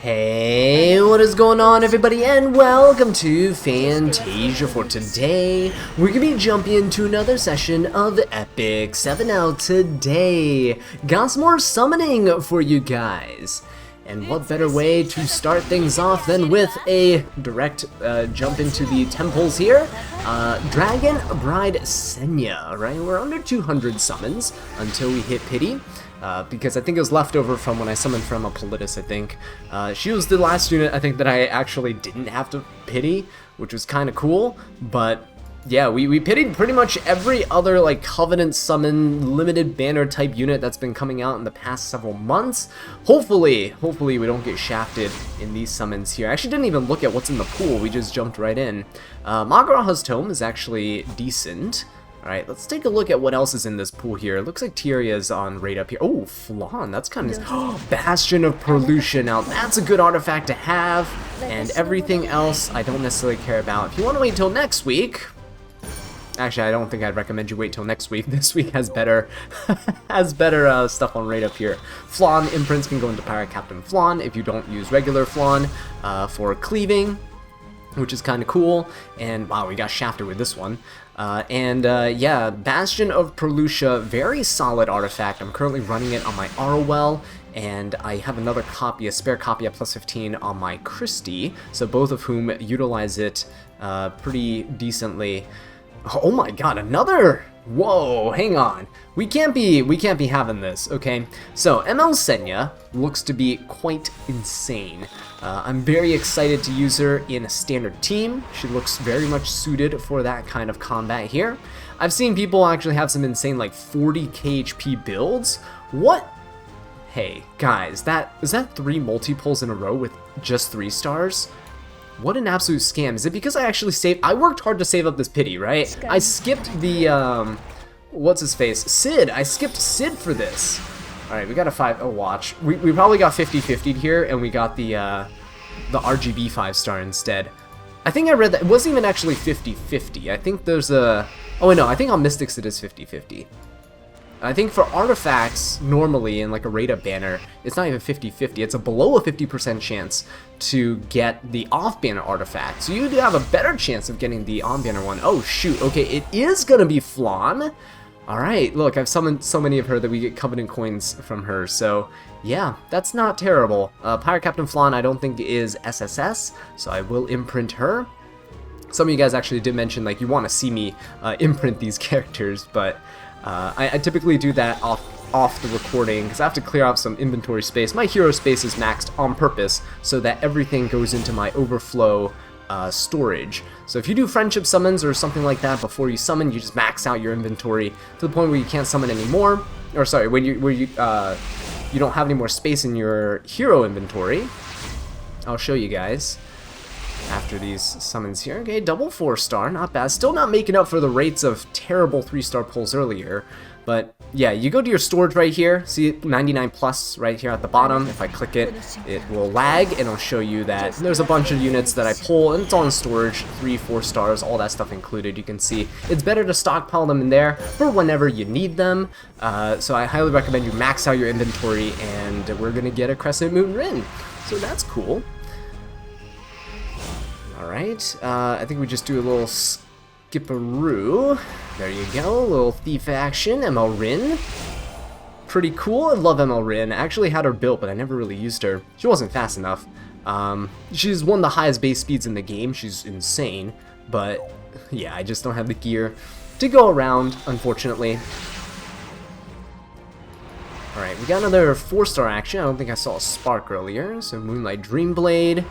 Hey, what is going on everybody, and welcome to Fantasia. For today, we're going to be jumping into another session of Epic 7 out today. Got some more summoning for you guys. And what better way to start things off than with a direct jump into the temples here. Dragon Bride Senya, right? We're under 200 summons until we hit Pity. Because I think it was left over from when I summoned from a Politis, I think. She was the last unit, I think, that I actually didn't have to pity, which was kind of cool. But yeah, we pitied pretty much every other like Covenant summon limited banner type unit that's been coming out in the past several months. Hopefully we don't get shafted in these summons here. I actually didn't even look at what's in the pool, we just jumped right in. Magaraha's Tome is actually decent. Alright, let's take a look at what else is in this pool here. It looks like Tyria's on right up here. Oh, Flan, that's kind of... Bastion of Pollution. Now, that's a good artifact to have. And everything else, I don't necessarily care about. If you want to wait till next week... Actually, I don't think I'd recommend you wait till next week. This week has better stuff on right up here. Flan imprints can go into Pirate Captain Flan if you don't use regular Flan for cleaving, which is kind of cool. And wow, we got shafted with this one. Yeah, Bastion of Perlucia, very solid artifact. I'm currently running it on my Arwell, and I have another copy, a spare copy at plus 15 on my Christie, so both of whom utilize it pretty decently. Oh my god, another! Whoa, hang on. We can't be having this, okay? So, ML Senya looks to be quite insane. I'm very excited to use her in a standard team. She looks very much suited for that kind of combat here. I've seen people actually have some insane like 40 KHP builds. What? Hey, guys, is that 3 multi-pulls in a row with just 3 stars? What an absolute scam. Is it because I actually saved... I worked hard to save up this pity, right? I skipped the, what's his face? Sid. I skipped Sid for this. Alright, we got a 5... Oh, watch. We probably got 50-50'd here, and we got the RGB 5-star instead. I think I read that... It wasn't even actually 50-50. I think there's a... Oh, wait, no. I think on Mystics it is 50-50. I think for artifacts, normally, in like a raid-up banner, it's not even 50-50. It's a below a 50% chance to get the off-banner artifact. So you do have a better chance of getting the on-banner one. Oh, shoot. Okay, it is going to be Flan. Alright, look, I've summoned so many of her that we get Covenant coins from her. So, yeah, that's not terrible. Pirate Captain Flan, I don't think is SSS, so I will imprint her. Some of you guys actually did mention, like, you want to see me imprint these characters, but... I typically do that off the recording because I have to clear out some inventory space. My hero space is maxed on purpose so that everything goes into my overflow storage. So if you do friendship summons or something like that before you summon, you just max out your inventory to the point where you can't summon anymore. Or sorry, where you don't have any more space in your hero inventory. I'll show you guys after these summons here. Okay, double 4-star, not bad. Still not making up for the rates of terrible 3-star pulls earlier. But yeah, you go to your storage right here. See 99 plus right here at the bottom. If I click it, it will lag and it'll show you that there's a bunch of units that I pull and it's all in storage, 3-4 stars, all that stuff included. You can see it's better to stockpile them in there for whenever you need them. So I highly recommend you max out your inventory, and we're gonna get a Crescent Moon Rin. So that's cool. Alright, I think we just do a little skipperoo. There you go, a little thief action, ML Rin. Pretty cool, I love ML Rin. I actually had her built, but I never really used her. She wasn't fast enough. She's one of the highest base speeds in the game, she's insane. But, yeah, I just don't have the gear to go around, unfortunately. Alright, we got another 4-star action. I don't think I saw a spark earlier. So Moonlight Dreamblade.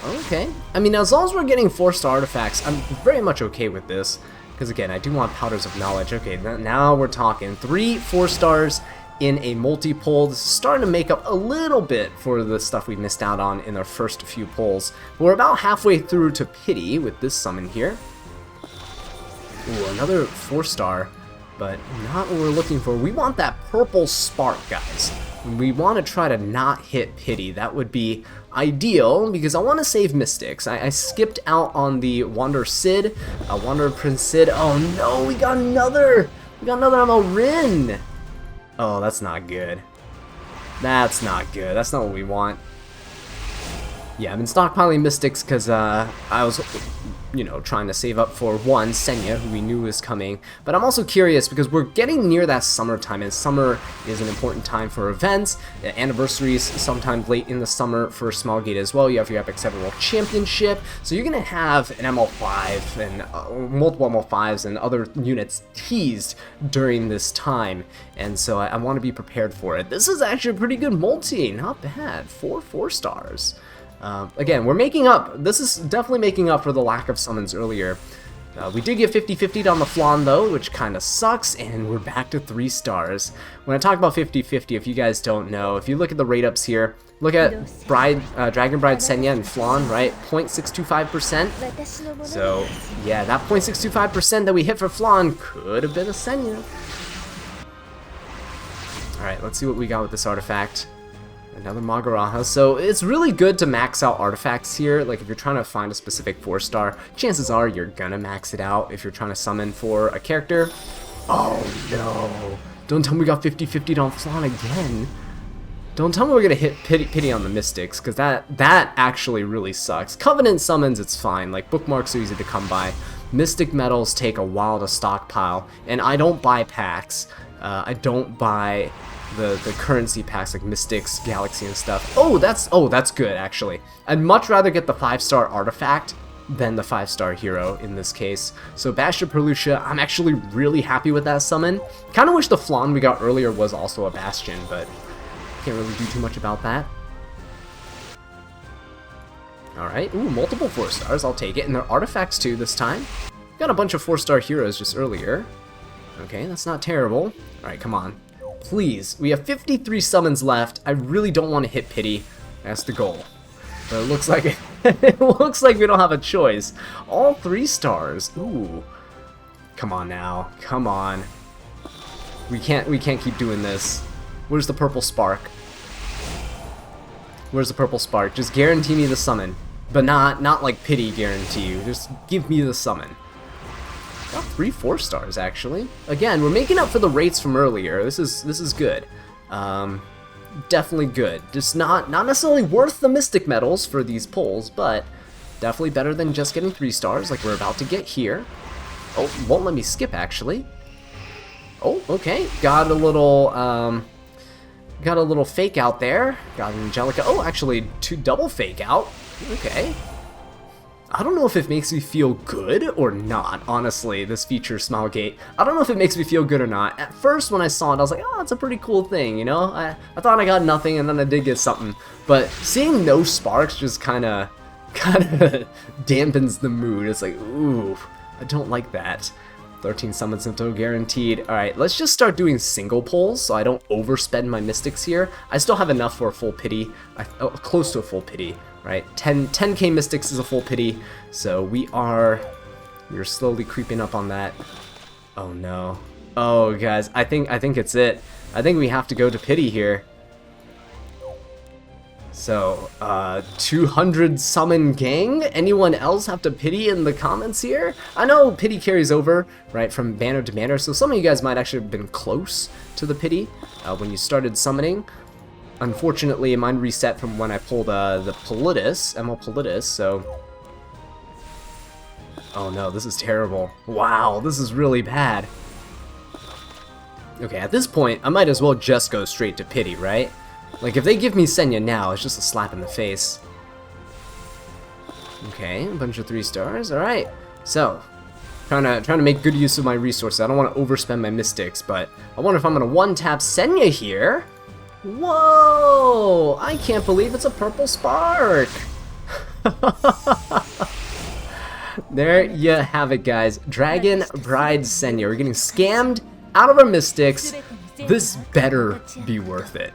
Okay. I mean, as long as we're getting 4-star artifacts, I'm very much okay with this. Because again, I do want Powders of Knowledge. Okay, now we're talking 3 4-stars in a multi-pull. This is starting to make up a little bit for the stuff we missed out on in our first few pulls. We're about halfway through to Pity with this summon here. Ooh, another 4-star, but not what we're looking for. We want that purple spark, guys. We want to try to not hit Pity. That would be ideal because I want to save Mystics. I skipped out on the Wanderer Sid, Wanderer Prince Sid. Oh no, we got another ML Rin. Oh, that's not good. That's not good. That's not what we want. Yeah, I've been stockpiling Mystics because I was, trying to save up for one, Senya, who we knew was coming. But I'm also curious because we're getting near that summertime, and summer is an important time for events, anniversaries sometime late in the summer for Small Gate as well. You have your Epic 7 World Championship, so you're going to have an ML5 and multiple ML5s and other units teased during this time, and so I want to be prepared for it. This is actually a pretty good multi, not bad, 4 stars. Again, we're making up. This is definitely making up for the lack of summons earlier. We did get 50-50'd on the Flan though, which kind of sucks, and we're back to 3 stars. When I talk about 50-50, if you guys don't know, if you look at the rate ups here, look at Dragon Bride, Senya, and Flan, right? 0.625%. So, yeah, that 0.625% that we hit for Flan could have been a Senya. Alright, let's see what we got with this artifact. Another Magaraha. So it's really good to max out artifacts here. Like if you're trying to find a specific 4-star, chances are you're gonna max it out if you're trying to summon for a character. Oh no! Don't tell me we got 50-50'd on Flan again. Don't tell me we're gonna hit pity on the Mystics, because that actually really sucks. Covenant summons, it's fine. Like bookmarks are easy to come by. Mystic medals take a while to stockpile, and I don't buy packs. I don't buy the currency packs like Mystics, Galaxy, and stuff. Oh, that's good actually. I'd much rather get the 5-star artifact than the 5-star hero in this case. So Bastion Perlucia, I'm actually really happy with that summon. Kind of wish the Flan we got earlier was also a Bastion, but can't really do too much about that. Alright, ooh, multiple 4-stars, I'll take it. And they're artifacts too this time. Got a bunch of 4-star heroes just earlier. Okay, that's not terrible. Alright, come on. Please, we have 53 summons left. I really don't want to hit pity. That's the goal. But it looks like it looks like we don't have a choice. All 3 stars. Ooh. Come on now. Come on. We can't keep doing this. Where's the purple spark? Where's the purple spark? Just guarantee me the summon. But not like pity guarantee you. Just give me the summon. Got 3 4-stars actually. Again, we're making up for the rates from earlier. This is good. Definitely good. Just not necessarily worth the Mystic medals for these pulls, but definitely better than just getting 3 stars like we're about to get here. Oh, won't let me skip actually. Oh, okay. Got a little fake out there. Got an Angelica. Oh, actually 2 double fake out. Okay. I don't know if it makes me feel good or not, honestly, this feature, Smilegate. I don't know if it makes me feel good or not. At first, when I saw it, I was like, oh, it's a pretty cool thing, you know? I thought I got nothing, and then I did get something. But seeing no sparks just kind of dampens the mood. It's like, ooh, I don't like that. 13 summons in total guaranteed. Alright, let's just start doing single pulls so I don't overspend my Mystics here. I still have enough for a full pity, close to a full pity, right? 10k Mystics is a full pity, so we're slowly creeping up on that. Oh no. Oh guys, I think it's it. I think we have to go to pity here. So, 200 summon gang? Anyone else have to pity in the comments here? I know pity carries over, right, from banner to banner, so some of you guys might actually have been close to the pity when you started summoning. Unfortunately, mine reset from when I pulled the Politis, ML Politis, so... Oh no, this is terrible. Wow, this is really bad. Okay, at this point, I might as well just go straight to pity, right? Like, if they give me Senya now, it's just a slap in the face. Okay, a bunch of 3 stars. Alright, so, trying to make good use of my resources. I don't want to overspend my Mystics, but I wonder if I'm going to one-tap Senya here. Whoa! I can't believe it's a purple spark! There you have it, guys. Dragon Bride Senya. We're getting scammed out of our Mystics. This better be worth it.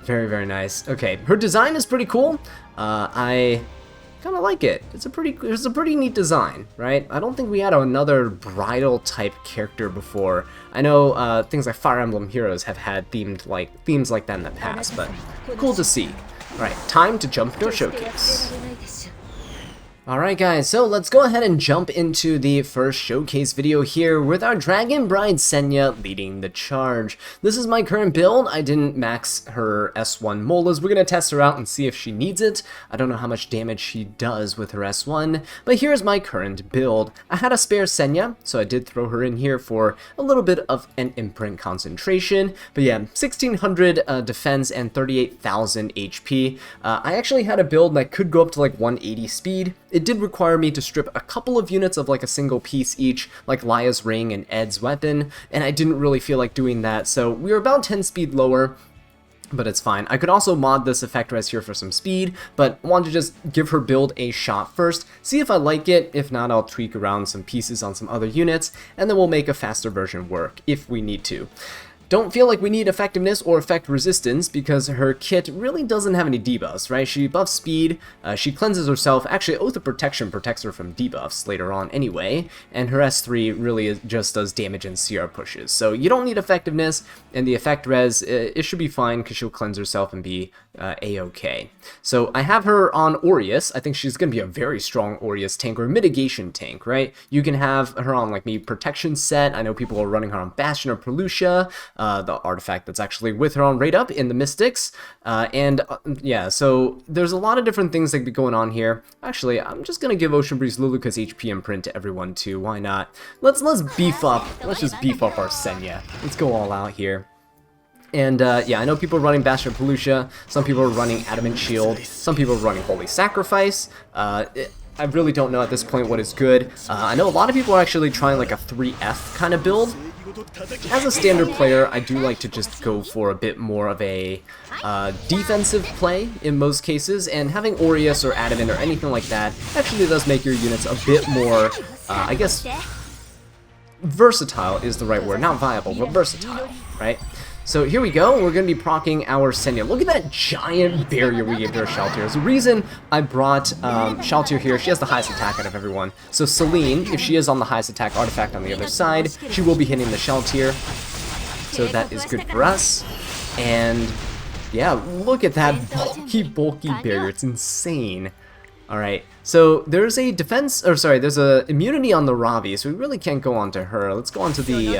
Very, very nice. Okay, her design is pretty cool. I kind of like it. It's a pretty neat design, right? I don't think we had another bridal type character before. I know things like Fire Emblem Heroes have had themes like that in the past, but cool to see. All right, time to jump into our showcase. Alright guys, so let's go ahead and jump into the first showcase video here with our Dragon Bride Senya leading the charge. This is my current build. I didn't max her S1 Molas. We're going to test her out and see if she needs it. I don't know how much damage she does with her S1, but here's my current build. I had a spare Senya, so I did throw her in here for a little bit of an imprint concentration. But yeah, 1600 defense and 38,000 HP. I actually had a build that could go up to like 180 speed. It did require me to strip a couple of units of like a single piece each, like Lia's ring and Ed's weapon, and I didn't really feel like doing that, so we were about 10 speed lower, but it's fine. I could also mod this effect res here for some speed, but wanted to just give her build a shot first, see if I like it. If not, I'll tweak around some pieces on some other units, and then we'll make a faster version work if we need to. Don't feel like we need effectiveness or effect resistance because her kit really doesn't have any debuffs, right? She buffs speed, she cleanses herself. Actually, Oath of Protection protects her from debuffs later on anyway, and her S3 really just does damage and CR pushes. So you don't need effectiveness, and the effect res, it should be fine because she'll cleanse herself and be A-okay. So I have her on Aureus. I think she's going to be a very strong Aureus tank or mitigation tank, right? You can have her on like maybe protection set. I know people are running her on Bastion or Pelucia. The artifact that's actually with her on Raid Up in the Mystics, yeah, so there's a lot of different things that could be going on here. Actually, I'm just gonna give Ocean Breeze Luluka's HP imprint to everyone too. Why not? Let's beef up. Let's just beef up our Senya. Let's go all out here. And yeah, I know people are running Bastion Pelucia. Some people are running Adamant Shield. Some people are running Holy Sacrifice. I really don't know at this point what is good. I know a lot of people are actually trying like a 3F kind of build. As a standard player, I do like to just go for a bit more of a defensive play in most cases, and having Aureus or Adamant or anything like that actually does make your units a bit more, I guess, versatile is the right word. Not viable, but versatile, right? So here we go, we're going to be proccing our Senya. Look at that giant barrier we gave to our Shaltir. There's a reason I brought Shaltir here. She has the highest attack out of everyone. So Celine, if she is on the highest attack artifact on the other side, she will be hitting the Shaltir. So that is good for us. And yeah, look at that bulky barrier. It's insane. Alright, so there's a defense, or sorry, there's a immunity on the Ravi, so we really can't go on to her. Let's go on to the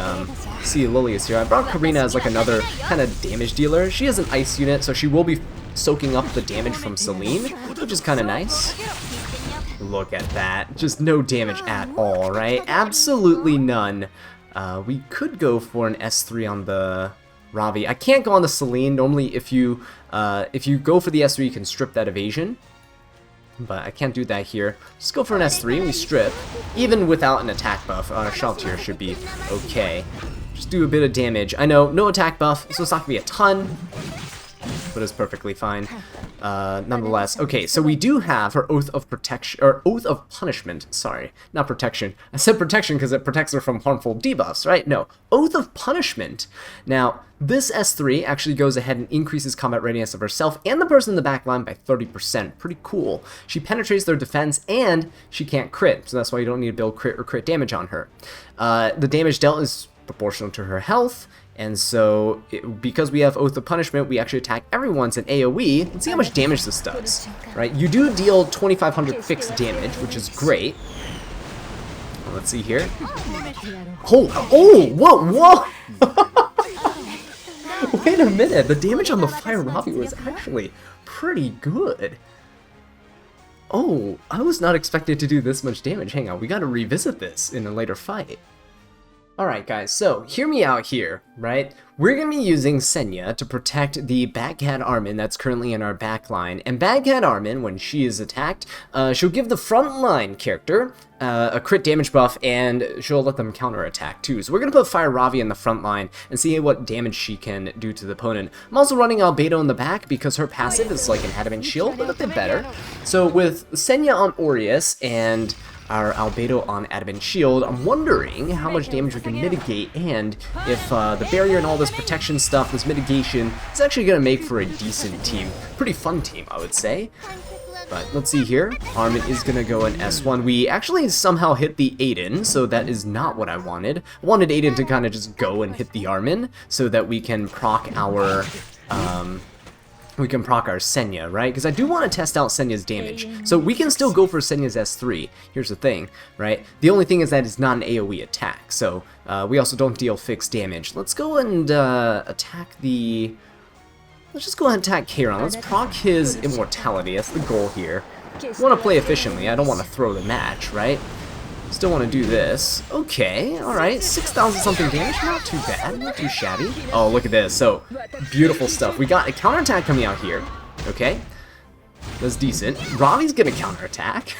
Sea Lilius here. I brought Karina as like another kind of damage dealer. She has an ice unit, so she will be soaking up the damage from Celine, which is kind of nice. Look at that, just no damage at all, right? Absolutely none. We could go for an S3 on the Ravi. I can't go on the Celine. Normally if you go for the S3, you can strip that evasion. But I can't do that here. Just go for an S3 and we strip. Even without an attack buff, Shaltir should be okay. Just do a bit of damage. I know, no attack buff, so it's not going to be a ton, but it's perfectly fine. Nonetheless, okay, so we do have her Oath of Protection, or Oath of Punishment, sorry, not Protection. I said Protection because it protects her from harmful debuffs, right? No, Oath of Punishment. Now, this S3 actually goes ahead and increases combat readiness of herself and the person in the back line by 30%. Pretty cool. She penetrates their defense and she can't crit, so that's why you don't need to build crit or crit damage on her. The damage dealt is proportional to her health, and so because we have Oath of Punishment, we actually attack everyone's an AoE. Let's see how much damage this does, right? You do deal 2,500 fixed damage, which is great. Let's see here. Oh, whoa! Wait a minute, the damage on the Fire Ravi was actually pretty good. Oh, I was not expected to do this much damage. Hang on, we gotta revisit this in a later fight. Alright guys, so hear me out here, right? We're going to be using Senya to protect the Bagcat Armin that's currently in our backline. And Bagcat Armin, when she is attacked, she'll give the frontline character a crit damage buff, and she'll let them counterattack too. So we're going to put Fire Ravi in the front line and see what damage she can do to the opponent. I'm also running Albedo in the back because her passive is like an Adamant Shield, but a bit better. So with Senya on Aureus and our Albedo on Adamant Shield, I'm wondering how much damage we can mitigate, and if the barrier and all this protection stuff, this mitigation, is actually going to make for a decent team. Pretty fun team, I would say. But let's see here. Armin is going to go in S1. We actually somehow hit the Aiden, so that is not what I wanted. I wanted Aiden to kind of just go and hit the Armin, so that we can proc our we can proc our Senya, right? Because I do want to test out Senya's damage. So we can still go for Senya's S3. Here's the thing, right? The only thing is that it's not an AoE attack. So we also don't deal fixed damage. Let's go and attack the... Let's just go ahead and attack Kairon. Let's proc his immortality. That's the goal here. I want to play efficiently. I don't want to throw the match, right? Still want to do this. Okay, alright. 6,000 something damage. Not too bad. Not too shabby. Oh, look at this. So, beautiful stuff. We got a counterattack coming out here. Okay. That's decent. Ravi's gonna counterattack.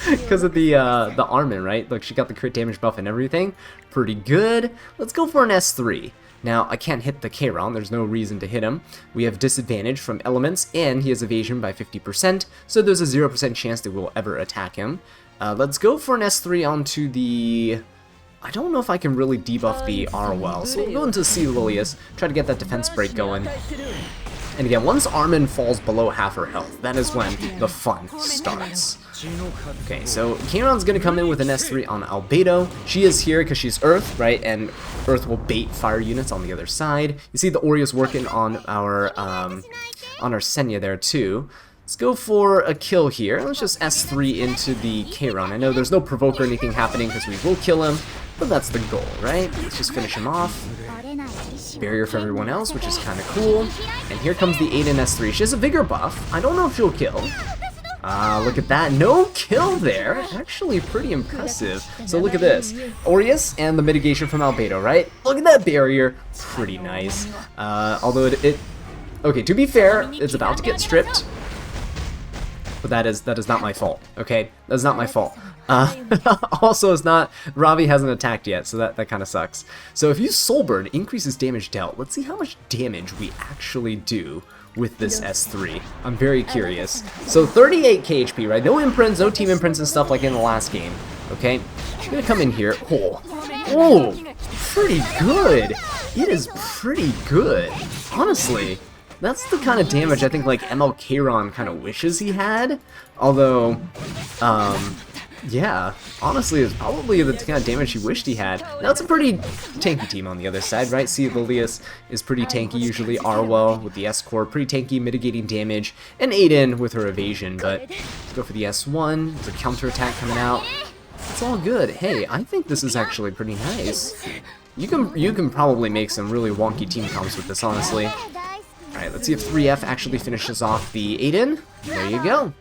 Because of the Armin, right? Look, she got the crit damage buff and everything. Pretty good. Let's go for an S3. Now, I can't hit the Kairon, there's no reason to hit him. We have disadvantage from elements, and he has evasion by 50%, so there's a 0% chance that we'll ever attack him. Let's go for an S3 onto the... I don't know if I can really debuff the R well, so we'll go into C. Lilius, try to get that defense break going. And again, once Armin falls below half her health, that is when the fun starts. Okay, so Kairon's gonna come in with an S3 on Albedo. She is here because she's Earth, right? And Earth will bait fire units on the other side. You see the Oria's working on our Senya there too. Let's go for a kill here. Let's just S3 into the Kairon. I know there's no provoke or anything happening because we will kill him, but that's the goal, right? Let's just finish him off. Barrier for everyone else, which is kind of cool. And here comes the Aiden S3. She has a vigor buff. I don't know if she'll kill. Look at that. No kill there. Actually pretty impressive. So look at this. Aureus and the mitigation from Albedo, right? Look at that barrier. Pretty nice. Although it... Okay, to be fair, it's about to get stripped. But that is not my fault, okay? That's not my fault. Also, it's not... Ravi hasn't attacked yet, so that kind of sucks. So if you Soulburn, increases damage dealt. Let's see how much damage we actually do with this S3. I'm very curious. So 38 KHP, right? No imprints, no team imprints and stuff like in the last game, okay? She's gonna come in here. Oh, pretty good. It is pretty good, honestly. That's the kind of damage I think like ML Kairon kind of wishes he had. Although, yeah, honestly, it's probably the kind of damage he wished he had. Now it's a pretty tanky team on the other side, right? See, Lilius is pretty tanky usually. Arwell with the S-Core, pretty tanky, mitigating damage. And Aiden with her evasion, but let's go for the S1. There's a counterattack coming out. It's all good. Hey, I think this is actually pretty nice. You can probably make some really wonky team comps with this, honestly. Alright, let's see if 3F actually finishes off the Aiden. There you go.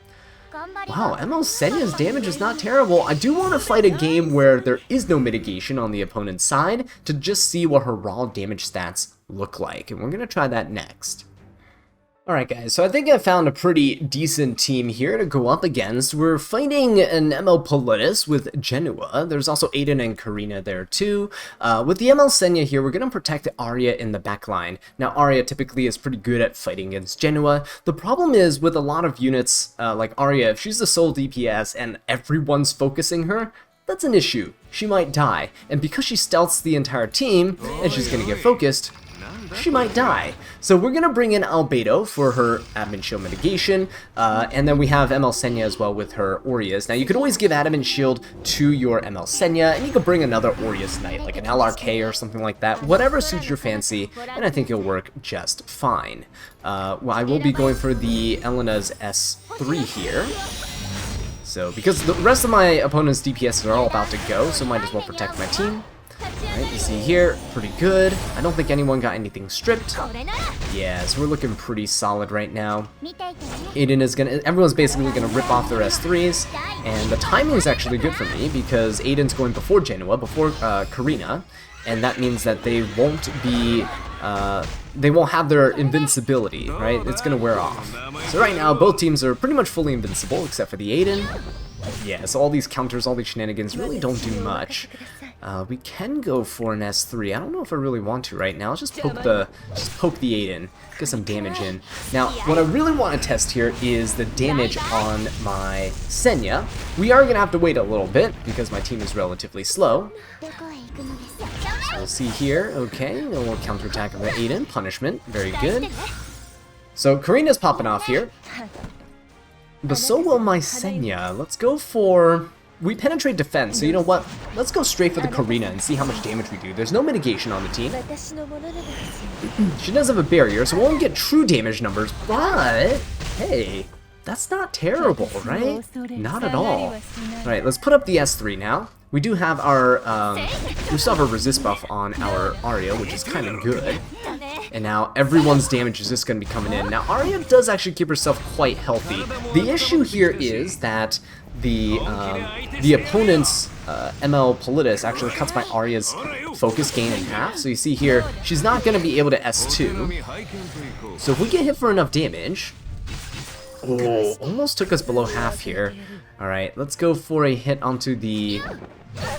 Wow, ML Senya's damage is not terrible. I do want to fight a game where there is no mitigation on the opponent's side to just see what her raw damage stats look like. And we're going to try that next. Alright guys, so I think I found a pretty decent team here to go up against. We're fighting an ML Politis with Genoa. There's also Aiden and Karina there too. With the ML Senya here, we're going to protect Arya in the backline. Now Arya typically is pretty good at fighting against Genoa. The problem is with a lot of units like Arya, if she's the sole DPS and everyone's focusing her, that's an issue. She might die. And because she stealths the entire team and she's going to get focused, she might die. So we're going to bring in Albedo for her Adamant Shield mitigation, and then we have ML Senya as well with her Aureas. Now you can always give Adamant Shield to your ML Senya, and you can bring another Aureas Knight, like an LRK or something like that, whatever suits your fancy, and I think it'll work just fine. Well, I will be going for the Elena's S3 here. So, because the rest of my opponent's DPS are all about to go, so might as well protect my team. Alright, you see here, pretty good. I don't think anyone got anything stripped. Yeah, so we're looking pretty solid right now. Aiden is everyone's basically gonna rip off their S3s, and the timing is actually good for me because Aiden's going before Genoa, before Karina, and that means that they won't be, they won't have their invincibility, right? It's gonna wear off. So right now, both teams are pretty much fully invincible, except for the Aiden. Yeah, so all these counters, all these shenanigans really don't do much. We can go for an S3. I don't know if I really want to right now. Let's just poke the Aiden, get some damage in. Now, what I really want to test here is the damage on my Senya. We are going to have to wait a little bit because my team is relatively slow. So we'll see here. Okay, a little counterattack of the Aiden. Punishment. Very good. So Karina's popping off here. But so will my Senya. Let's go for... we penetrate defense, so you know what? Let's go straight for the Karina and see how much damage we do. There's no mitigation on the team. She does have a barrier, so we won't get true damage numbers, but hey, that's not terrible, right? Not at all. Alright, let's put up the S3 now. We do have our, we still have a resist buff on our Arya, which is kind of good. And now everyone's damage is just going to be coming in. Now Arya does actually keep herself quite healthy. The issue here is that the opponent's ML Politis actually cuts my Arya's focus gain in half. So you see here, she's not going to be able to S2. So if we get hit for enough damage... Oh, almost took us below half here. Alright, let's go for a hit onto the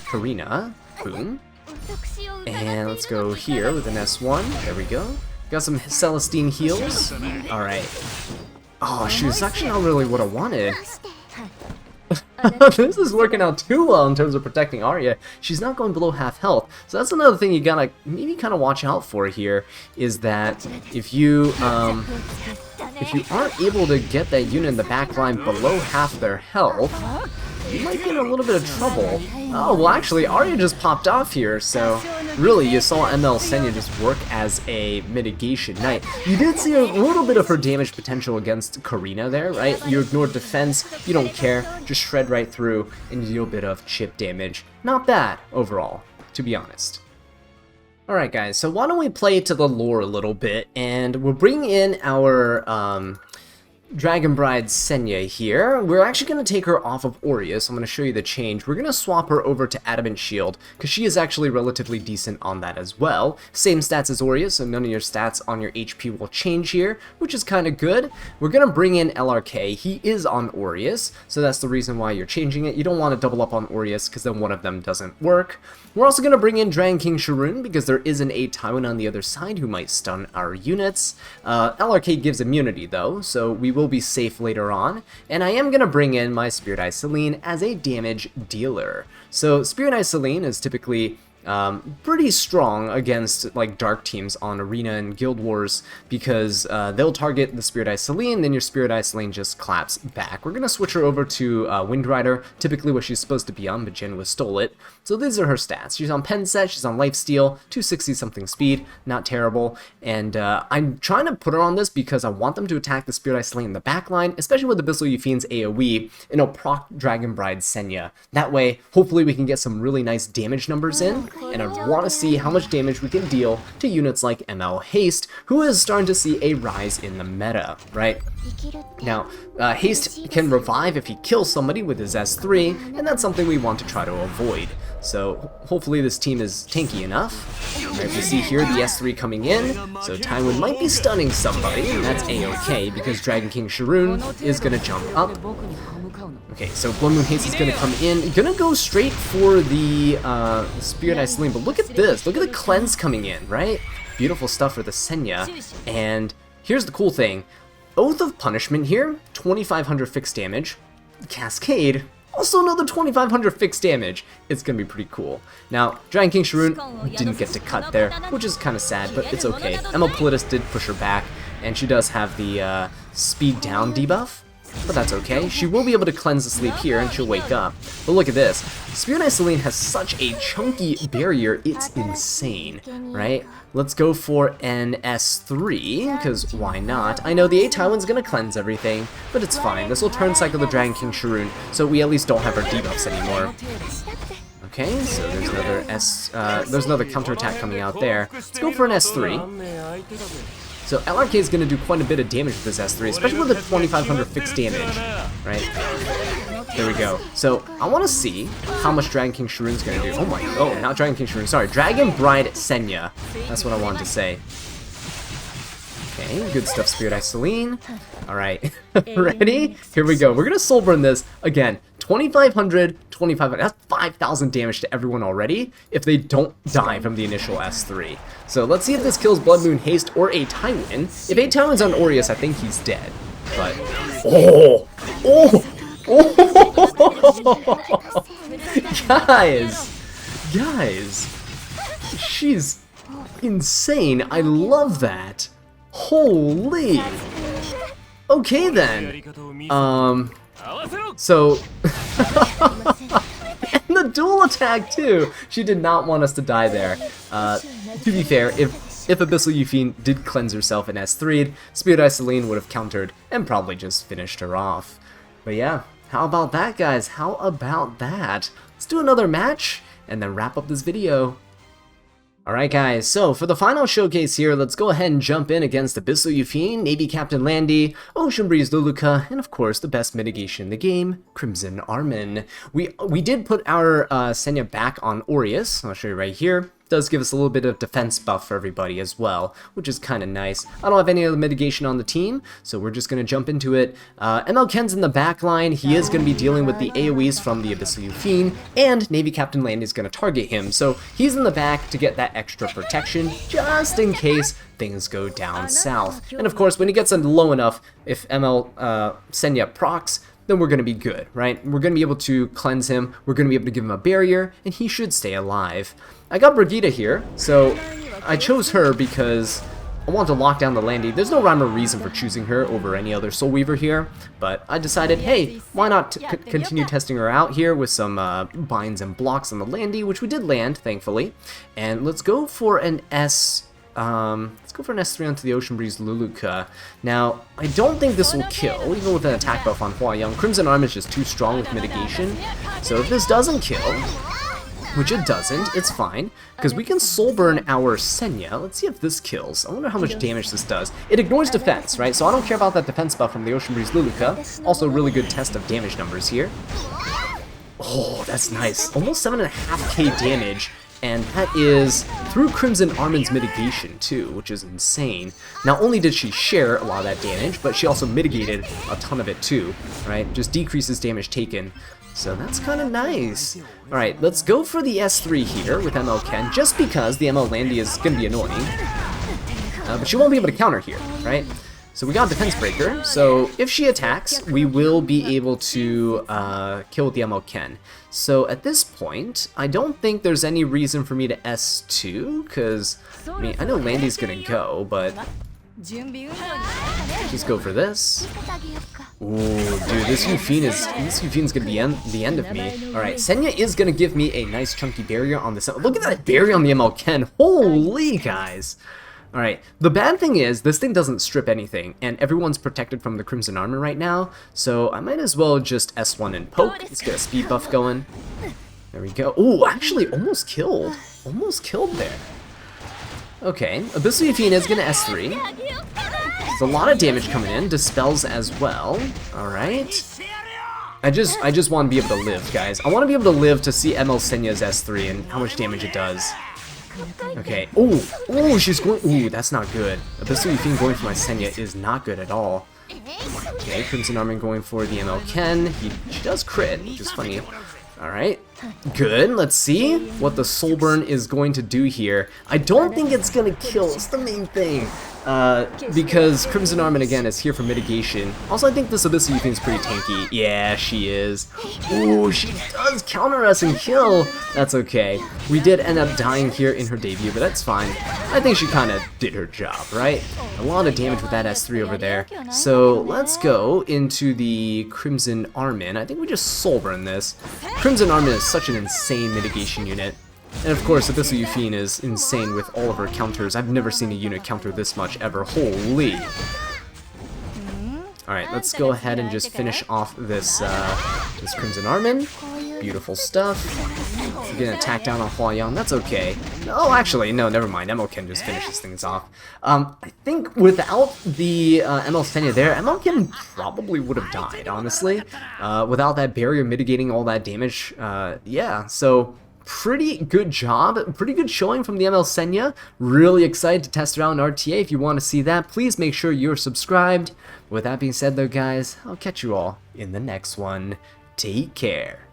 Karina. Boom. And let's go here with an S1. There we go. Got some Celestine heals. Alright. Oh shoot, it's actually not really what I wanted. This is working out too well in terms of protecting Arya. She's not going below half health. So that's another thing you gotta maybe kind of watch out for here, is that if you aren't able to get that unit in the back line below half their health, you might get in a little bit of trouble. Oh, well actually, Arya just popped off here, so really you saw ML Senya just work as a mitigation knight. You did see a little bit of her damage potential against Karina there, right? You ignored defense, you don't care, just shred right through and deal a bit of chip damage. Not bad overall, to be honest. Alright guys, so why don't we play to the lore a little bit, and we'll bring in our Dragon Bride Senya here. We're actually going to take her off of Aureus. I'm going to show you the change. We're going to swap her over to Adamant Shield, because she is actually relatively decent on that as well. Same stats as Aureus, so none of your stats on your HP will change here, which is kind of good. We're going to bring in LRK. He is on Aureus, so that's the reason why you're changing it. You don't want to double up on Aureus, because then one of them doesn't work. We're also going to bring in Dragon King Sharoon, because there is an 8 Tywin on the other side who might stun our units. LRK gives immunity though, so we will be safe later on. And I am going to bring in my Spirit Eye Selene as a damage dealer. So Spirit Eye Selene is typically pretty strong against like dark teams on Arena and Guild Wars, because they'll target the Spirit Eye Selene, then your Spirit Eye Selene just claps back. We're gonna switch her over to Wind Rider, typically what she's supposed to be on, but Genwa stole it. So these are her stats. She's on Pen Set, she's on Lifesteal, 260 something speed, not terrible. And I'm trying to put her on this because I want them to attack the Spirit Eye Selene in the backline, especially with Abyssal Yuphien's AoE, and it'll proc Dragon Bride Senya. That way, hopefully we can get some really nice damage numbers in. And I want to see how much damage we can deal to units like ML Haste, who is starting to see a rise in the meta, right? Now, Haste can revive if he kills somebody with his S3, and that's something we want to try to avoid. So hopefully this team is tanky enough. Right, we see here the S3 coming in, so Tywin might be stunning somebody, and that's A-okay, because Dragon King Sharoon is going to jump up. Okay, so Blood Moon Haste is going to come in, gonna go straight for the Spirit Eye Selene, but look at this, look at the cleanse coming in, right? Beautiful stuff for the Senya, and here's the cool thing, Oath of Punishment here, 2500 fixed damage, Cascade, also another 2500 fixed damage. It's gonna be pretty cool. Now, Dragon King Sharoon didn't get to cut there, which is kind of sad, but it's okay. ML Politis did push her back, and she does have the speed down debuff. But that's okay. She will be able to cleanse the sleep here and she'll wake up. But look at this. Spirit Eye Selene has such a chunky barrier, it's insane, right? Let's go for an S3, because why not? I know the 8 Tywin's gonna cleanse everything, but it's fine. This will turn cycle the Dragon King Sharoon, so we at least don't have our debuffs anymore. Okay, so there's another counterattack coming out there. Let's go for an S3. So LRK is going to do quite a bit of damage with this S3, especially with the 2500 fixed damage, right? There we go. So I want to see how much Dragon King Sharoon's going to do. Oh, not Dragon King Sharoon, sorry, Dragon Bride Senya. That's what I wanted to say. Okay, good stuff, Spirit Eye Selene. Alright, ready? Here we go. We're going to soul burn this again. 2500, 2500, that's 5000 damage to everyone already if they don't die from the initial S3. So let's see if this kills Blood Moon Haste or a Tywin. If a Tywin's on Aureus, I think he's dead. But, guys, she's insane. I love that. Holy. Okay then. So the dual attack too! She did not want us to die there. To be fair, if Abyssal Euphine did cleanse herself in S3'd, Spirit Eye Selene would have countered and probably just finished her off. But yeah, how about that, guys? How about that? Let's do another match and then wrap up this video. Alright guys, so for the final showcase here, let's go ahead and jump in against Abyssal Euphine, Navy Captain Landy, Ocean Breeze Luluka, and of course the best mitigation in the game, Crimson Armin. We did put our Senya back on Aureus, I'll show you right here. Does give us a little bit of defense buff for everybody as well, which is kind of nice. I don't have any other mitigation on the team, so we're just going to jump into it. ML Ken's in the back line. He is going to be dealing with the AoEs from the Abyssal Euphine, and Navy Captain Landy is going to target him. So he's in the back to get that extra protection, just in case things go down south. And of course, when he gets low enough, if ML Senya procs, then we're going to be good, right? We're going to be able to cleanse him, we're going to be able to give him a barrier, and he should stay alive. I got Brigitte here, so I chose her because I want to lock down the Landy. There's no rhyme or reason for choosing her over any other Soul Weaver here, but I decided, hey, why not continue testing her out here with some binds and blocks on the Landy, which we did land, thankfully. And let's go for an S3 onto the Ocean Breeze Luluka. Now, I don't think this will kill, even with an attack buff on Hua Young. Crimson Arm is just too strong with mitigation, so if this doesn't kill, which it doesn't, it's fine, because we can soul burn our Senya. Let's see if this kills. I wonder how much damage this does. It ignores defense, right? So I don't care about that defense buff from the Ocean Breeze Luluka. Also a really good test of damage numbers here. Oh, that's nice. Almost 7.5k damage. And that is through Crimson Armin's mitigation too, which is insane. Not only did she share a lot of that damage, but she also mitigated a ton of it too, right? Just decreases damage taken. So that's kind of nice. Alright, let's go for the S3 here with ML Ken, just because the ML Landy is going to be annoying. But she won't be able to counter here, right? So we got Defense Breaker, so if she attacks, we will be able to kill with the ML Ken. So at this point, I don't think there's any reason for me to S2, because, I mean, I know Landy's gonna go, but just go for this. Ooh, dude, this Euphine's gonna be the end of me. Alright, Senya is gonna give me a nice chunky barrier on this. Look at that barrier on the ML Ken. Holy guys. Alright, the bad thing is, this thing doesn't strip anything, and everyone's protected from the Crimson Armor right now, so I might as well just S1 and poke. Let's get a speed buff going. There we go. Ooh, actually, almost killed. Almost killed there. Okay, Abyssal Euphine is gonna S3. There's a lot of damage coming in, dispels as well. Alright. I just want to be able to live, guys. I want to be able to live to see ML Senya's S3 and how much damage it does. Okay. Oh, she's going. Ooh, that's not good. Abyssal Euphine going for my Senya is not good at all. Okay, Crimson Armin going for the ML Ken. She does crit, which is funny. Alright. Good. Let's see what the Soul Burn is going to do here. I don't think it's going to kill. It's the main thing. Because Crimson Armin again is here for mitigation. Also, I think this Abyssal Euphine is pretty tanky. Yeah, she is. Ooh, she does counter us and kill. That's okay. We did end up dying here in her debut, but that's fine. I think she kind of did her job, right? A lot of damage with that S3 over there. So let's go into the Crimson Armin. I think we just Soul Burn this. Crimson Armin is such an insane mitigation unit. And of course, Abyssal Euphine is insane with all of her counters. I've never seen a unit counter this much ever. Holy! Alright, let's go ahead and just finish off this this Crimson Armin. Beautiful stuff. We're gonna attack down on Hua Yang. That's okay. Oh, actually, no, never mind. ML Ken just finishes things off. I think without the ML Senya there, ML Ken probably would have died, honestly. Without that barrier mitigating all that damage. Yeah, so pretty good job, pretty good showing from the ML Senya. Really excited to test her out in RTA. If you want to see that, please make sure you're subscribed. With that being said though, guys, I'll catch you all in the next one. Take care.